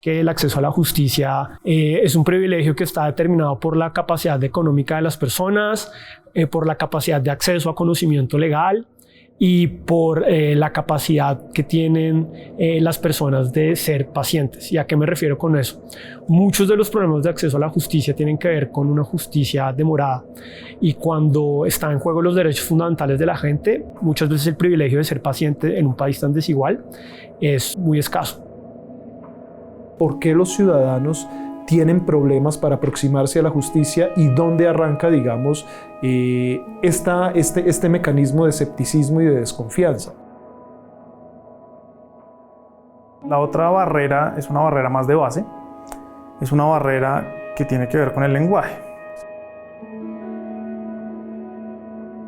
que el acceso a la justicia es un privilegio que está determinado por la capacidad económica de las personas, por la capacidad de acceso a conocimiento legal y por la capacidad que tienen las personas de ser pacientes. ¿Y a qué me refiero con eso? Muchos de los problemas de acceso a la justicia tienen que ver con una justicia demorada, y cuando están en juego los derechos fundamentales de la gente, muchas veces el privilegio de ser paciente en un país tan desigual es muy escaso. ¿Por qué los ciudadanos tienen problemas para aproximarse a la justicia y dónde arranca, digamos, este mecanismo de escepticismo y de desconfianza? La otra barrera es una barrera más de base, es una barrera que tiene que ver con el lenguaje.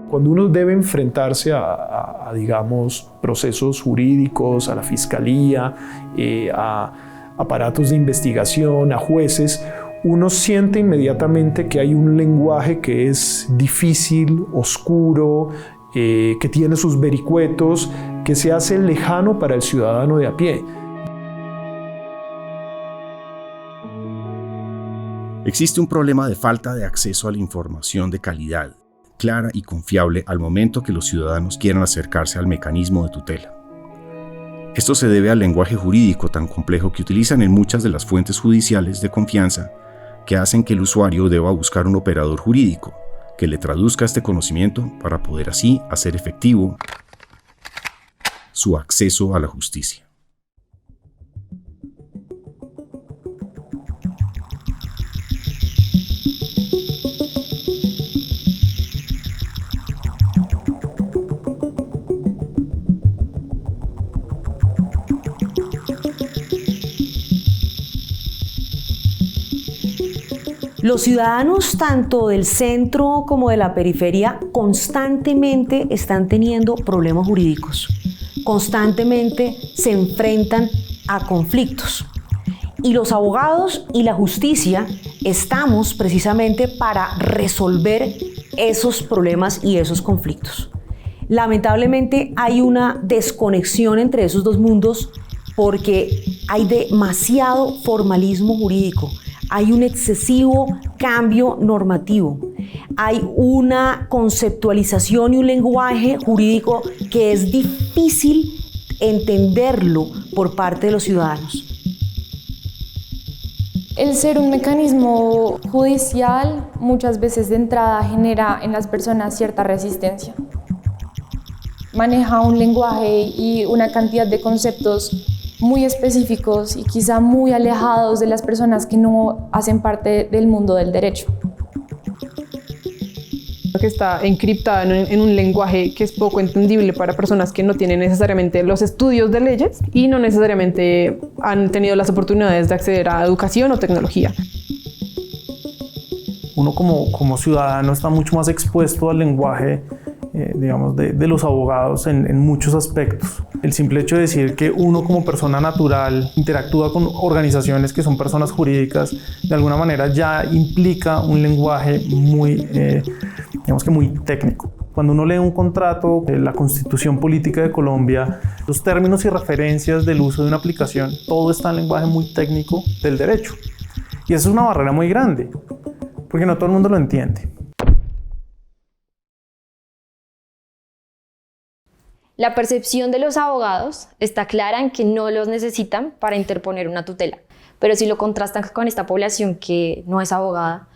Cuando uno debe enfrentarse a digamos, procesos jurídicos, a la fiscalía, a aparatos de investigación, a jueces, uno siente inmediatamente que hay un lenguaje que es difícil, oscuro, que tiene sus vericuetos, que se hace lejano para el ciudadano de a pie. Existe un problema de falta de acceso a la información de calidad, clara y confiable al momento que los ciudadanos quieran acercarse al mecanismo de tutela. Esto se debe al lenguaje jurídico tan complejo que utilizan en muchas de las fuentes judiciales de confianza, que hacen que el usuario deba buscar un operador jurídico que le traduzca este conocimiento para poder así hacer efectivo su acceso a la justicia. Los ciudadanos, tanto del centro como de la periferia, constantemente están teniendo problemas jurídicos. Constantemente se enfrentan a conflictos. Y los abogados y la justicia estamos precisamente para resolver esos problemas y esos conflictos. Lamentablemente hay una desconexión entre esos dos mundos porque hay demasiado formalismo jurídico. Hay un excesivo cambio normativo, hay una conceptualización y un lenguaje jurídico que es difícil entenderlo por parte de los ciudadanos. El ser un mecanismo judicial muchas veces de entrada genera en las personas cierta resistencia. Maneja un lenguaje y una cantidad de conceptos muy específicos y quizá muy alejados de las personas que no hacen parte del mundo del derecho. Que está encriptada en un lenguaje que es poco entendible para personas que no tienen necesariamente los estudios de leyes y no necesariamente han tenido las oportunidades de acceder a educación o tecnología. Uno como ciudadano está mucho más expuesto al lenguaje digamos, de los abogados en muchos aspectos. El simple hecho de decir que uno como persona natural interactúa con organizaciones que son personas jurídicas, de alguna manera ya implica un lenguaje muy, digamos que muy técnico. Cuando uno lee un contrato, la Constitución Política de Colombia, los términos y referencias del uso de una aplicación, todo está en lenguaje muy técnico del derecho. Y esa es una barrera muy grande, porque no todo el mundo lo entiende. La percepción de los abogados está clara en que no los necesitan para interponer una tutela, pero si lo contrastan con esta población que no es abogada,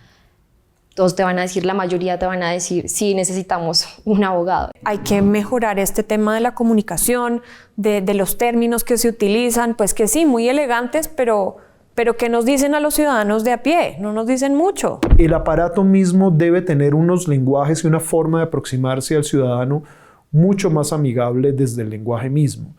todos te van a decir, la mayoría te van a decir, sí, necesitamos un abogado. Hay que mejorar este tema de la comunicación, de los términos que se utilizan, pues que sí, muy elegantes, pero ¿qué nos dicen a los ciudadanos de a pie? No nos dicen mucho. El aparato mismo debe tener unos lenguajes y una forma de aproximarse al ciudadano mucho más amigable desde el lenguaje mismo.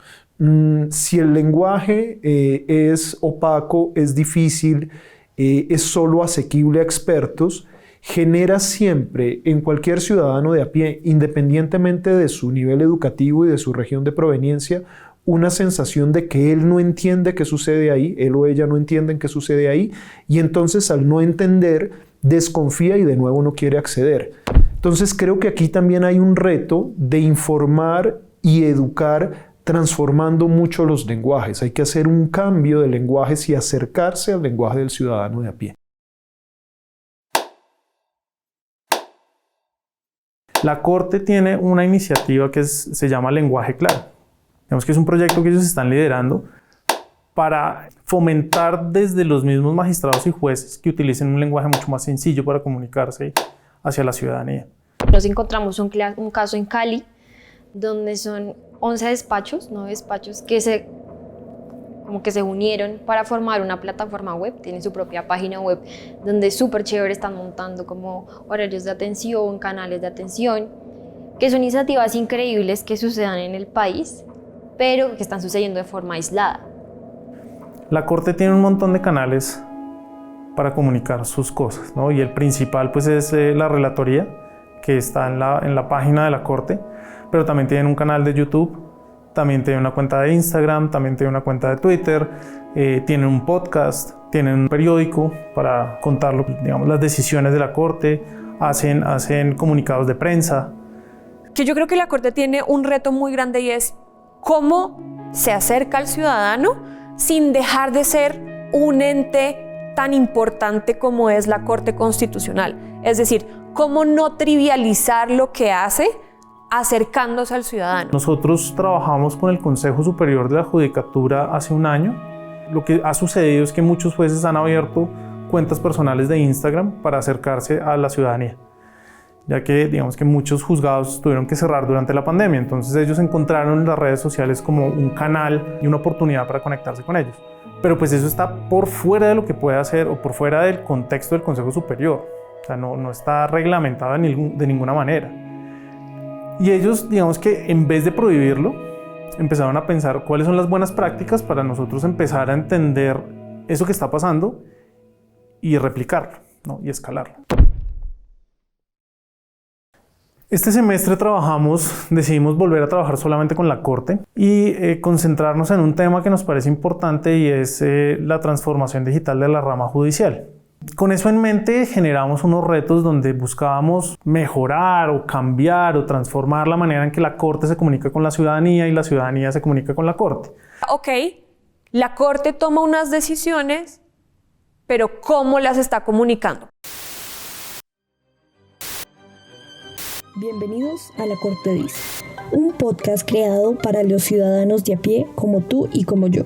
Si el lenguaje es opaco, es difícil, es solo asequible a expertos, genera siempre en cualquier ciudadano de a pie, independientemente de su nivel educativo y de su región de proveniencia, una sensación de que él no entiende qué sucede ahí, él o ella no entienden qué sucede ahí, y entonces al no entender, desconfía y de nuevo no quiere acceder. Entonces creo que aquí también hay un reto de informar y educar transformando mucho los lenguajes. Hay que hacer un cambio de lenguajes y acercarse al lenguaje del ciudadano de a pie. La Corte tiene una iniciativa que se llama Lenguaje Claro. Digamos que es un proyecto que ellos están liderando para fomentar desde los mismos magistrados y jueces que utilicen un lenguaje mucho más sencillo para comunicarse hacia la ciudadanía. Nos encontramos un caso en Cali, donde son 11 despachos, 9 despachos, que se unieron para formar una plataforma web. Tienen su propia página web, donde súper chévere están montando como horarios de atención, canales de atención, que son iniciativas increíbles que sucedan en el país, pero que están sucediendo de forma aislada. La Corte tiene un montón de canales para comunicar sus cosas, ¿no? Y el principal pues es la relatoría, que está en la página de la Corte, pero también tienen un canal de YouTube, también tienen una cuenta de Instagram, también tienen una cuenta de Twitter, tienen un podcast, tienen un periódico para contar las decisiones de la Corte, hacen comunicados de prensa. Que yo creo que la Corte tiene un reto muy grande y es cómo se acerca al ciudadano sin dejar de ser un ente tan importante como es la Corte Constitucional. Es decir, cómo no trivializar lo que hace acercándose al ciudadano. Nosotros trabajamos con el Consejo Superior de la Judicatura hace un año. Lo que ha sucedido es que muchos jueces han abierto cuentas personales de Instagram para acercarse a la ciudadanía, ya que digamos que muchos juzgados tuvieron que cerrar durante la pandemia, entonces ellos encontraron en las redes sociales como un canal y una oportunidad para conectarse con ellos. Pero pues eso está por fuera de lo que puede hacer o por fuera del contexto del Consejo Superior, o sea, no está reglamentado de ninguna manera. Y ellos, digamos que en vez de prohibirlo, empezaron a pensar cuáles son las buenas prácticas para nosotros empezar a entender eso que está pasando y replicarlo, ¿no? Y escalarlo. Este semestre decidimos volver a trabajar solamente con la Corte y concentrarnos en un tema que nos parece importante y es la transformación digital de la rama judicial. Con eso en mente generamos unos retos donde buscábamos mejorar o cambiar o transformar la manera en que la Corte se comunica con la ciudadanía y la ciudadanía se comunica con la Corte. Ok, la Corte toma unas decisiones, pero ¿cómo las está comunicando? Bienvenidos a La Corte Dice, un podcast creado para los ciudadanos de a pie como tú y como yo,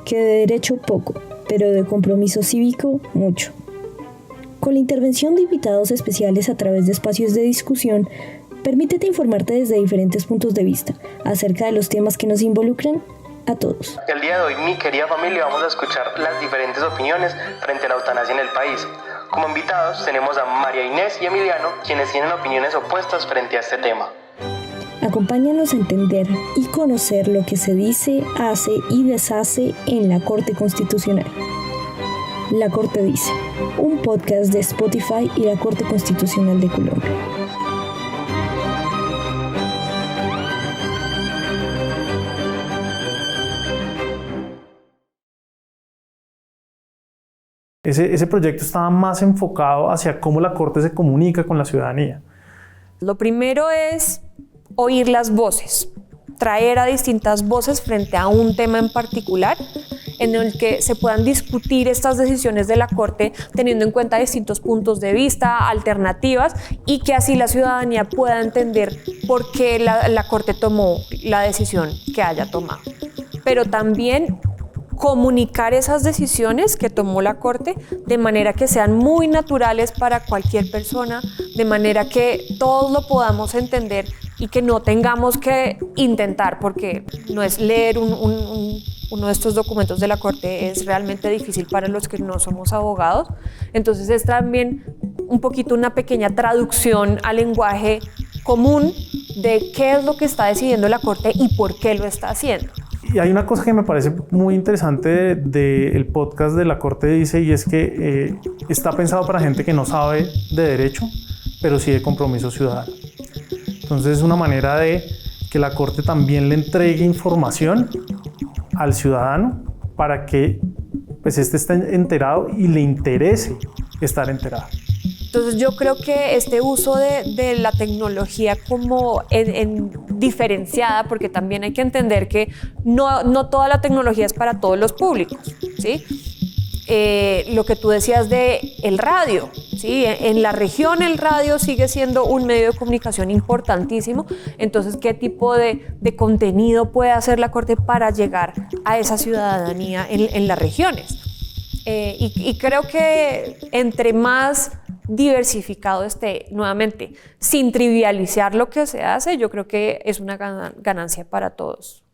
que de derecho poco, pero de compromiso cívico mucho. Con la intervención de invitados especiales a través de espacios de discusión, permítete informarte desde diferentes puntos de vista acerca de los temas que nos involucran a todos. El día de hoy, mi querida familia, vamos a escuchar las diferentes opiniones frente a la eutanasia en el país. Como invitados tenemos a María Inés y Emiliano, quienes tienen opiniones opuestas frente a este tema. Acompáñanos a entender y conocer lo que se dice, hace y deshace en la Corte Constitucional. La Corte Dice, un podcast de Spotify y la Corte Constitucional de Colombia. Ese proyecto estaba más enfocado hacia cómo la Corte se comunica con la ciudadanía. Lo primero es oír las voces, traer a distintas voces frente a un tema en particular en el que se puedan discutir estas decisiones de la Corte teniendo en cuenta distintos puntos de vista, alternativas, y que así la ciudadanía pueda entender por qué la Corte tomó la decisión que haya tomado. Pero también comunicar esas decisiones que tomó la Corte de manera que sean muy naturales para cualquier persona, de manera que todos lo podamos entender y que no tengamos que intentar, porque no es leer uno de estos documentos de la Corte, es realmente difícil para los que no somos abogados. Entonces es también un poquito una pequeña traducción al lenguaje común de qué es lo que está decidiendo la Corte y por qué lo está haciendo. Y hay una cosa que me parece muy interesante del podcast de la Corte Dice, y es que está pensado para gente que no sabe de derecho, pero sí de compromiso ciudadano. Entonces es una manera de que la Corte también le entregue información al ciudadano para que pues, éste esté enterado y le interese estar enterado. Entonces yo creo que este uso de la tecnología como en diferenciada, porque también hay que entender que no toda la tecnología es para todos los públicos, ¿sí? Lo que tú decías de el radio, ¿sí? En la región el radio sigue siendo un medio de comunicación importantísimo. Entonces, ¿qué tipo de contenido puede hacer la Corte para llegar a esa ciudadanía en las regiones? Y creo que entre más diversificado esté, nuevamente, sin trivializar lo que se hace, yo creo que es una ganancia para todos.